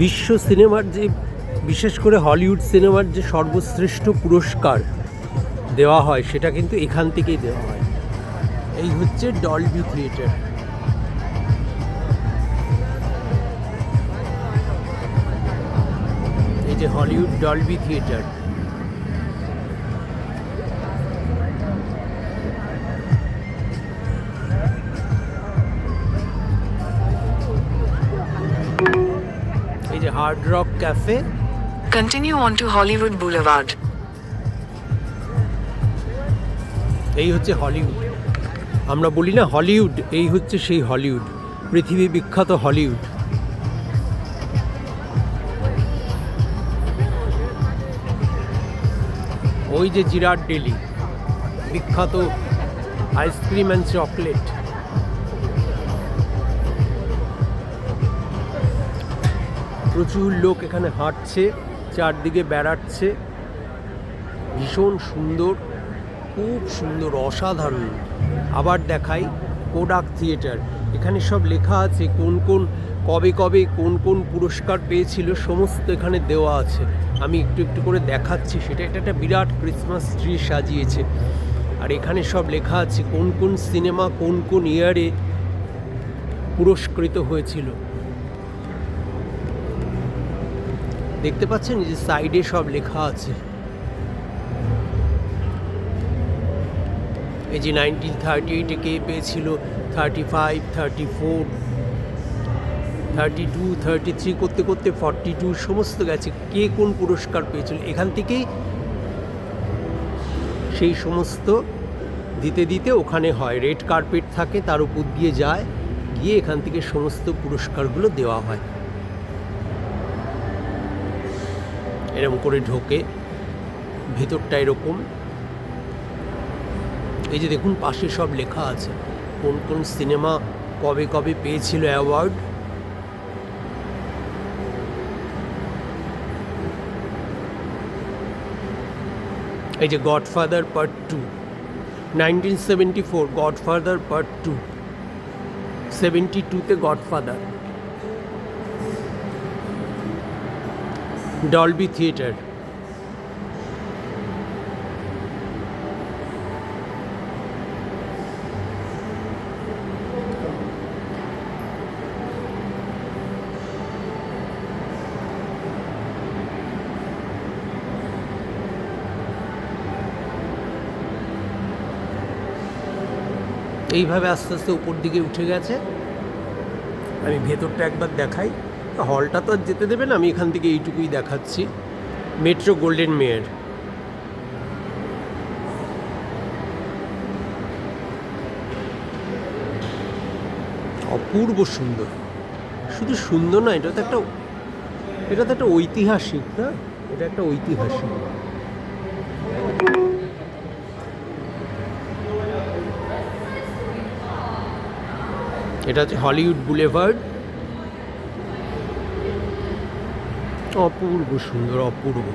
বিশ্ব সিনেমার যে, বিশেষ করে হলিউড সিনেমার যে সর্বশ্রেষ্ঠ পুরস্কার দেওয়া হয় সেটা কিন্তু এখান থেকেই দেওয়া হয়। এই হচ্ছে ডলবি থিয়েটার। এই যে হলিউড ডলবি থিয়েটার। এই যে hard rock cafe. Continue on to Hollywood Boulevard. এই হচ্ছে হলিউড। আমরা বলি না হলিউড, এই হচ্ছে সেই হলিউড, পৃথিবী বিখ্যাত হলিউড। ওই যে জিরাট ডেলি, বিখ্যাত আইসক্রিম অ্যান্ড চকলেট। প্রচুর লোক এখানে হাঁটছে, চারদিকে বেড়াচ্ছে। ভীষণ সুন্দর, খুব সুন্দর, অসাধারণ। আবার দেখাই কোডাক থিয়েটার। এখানে সব লেখা আছে কোন কোন কবে কবে কোন কোন পুরস্কার পেয়েছিল, সমস্ত এখানে দেওয়া আছে। আমি একটু একটু করে দেখাচ্ছি সেটা। এটা একটা বিরাট ক্রিসমাস ট্রি সাজিয়েছে, আর এখানে সব লেখা আছে কোন কোন সিনেমা কোন কোন ইয়ারে পুরস্কৃত হয়েছিল। দেখতে পাচ্ছেন যে সাইডে সব লেখা আছে। এই যে 1938-এ কে পেয়েছিল, 35, 34, 32, 33 করতে করতে 42 সমস্ত গেছে। কে কোন পুরস্কার পেয়েছিল এখান থেকেই সেই সমস্ত দিতে দিতে ওখানে হয়, রেড কার্পেট থাকে, তার উপর দিয়ে যায়, গিয়ে এখান থেকে সমস্ত পুরস্কারগুলো দেওয়া হয়। এরকম করে ঢোকে, ভেতরটা এরকম। এই যে দেখুন পাশে সব লেখা আছে কোন কোন সিনেমা কবে কবে পেয়েছিল অ্যাওয়ার্ড। এই যে গডফাদার পার্ট 2, 1974 গডফাদার পার্ট 2, 72-তে গডফাদার। Dolby theatre. এইভাবে আস্তে আস্তে উপর দিকে উঠে গেছে। আমি ভেতরটা একবার দেখাই। হলটা তো আর যেতে দেবে না, আমি এখান থেকে এইটুকুই দেখাচ্ছি। মেট্রো গোল্ডেন মেয়ার। অপূর্ব সুন্দর, শুধু সুন্দর না, এটা তো একটা ঐতিহাসিক, না এটা একটা ঐতিহাসিক। এটা হচ্ছে হলিউড বুলেভার্ড। অপূর্ব সুন্দর, অপূর্ব।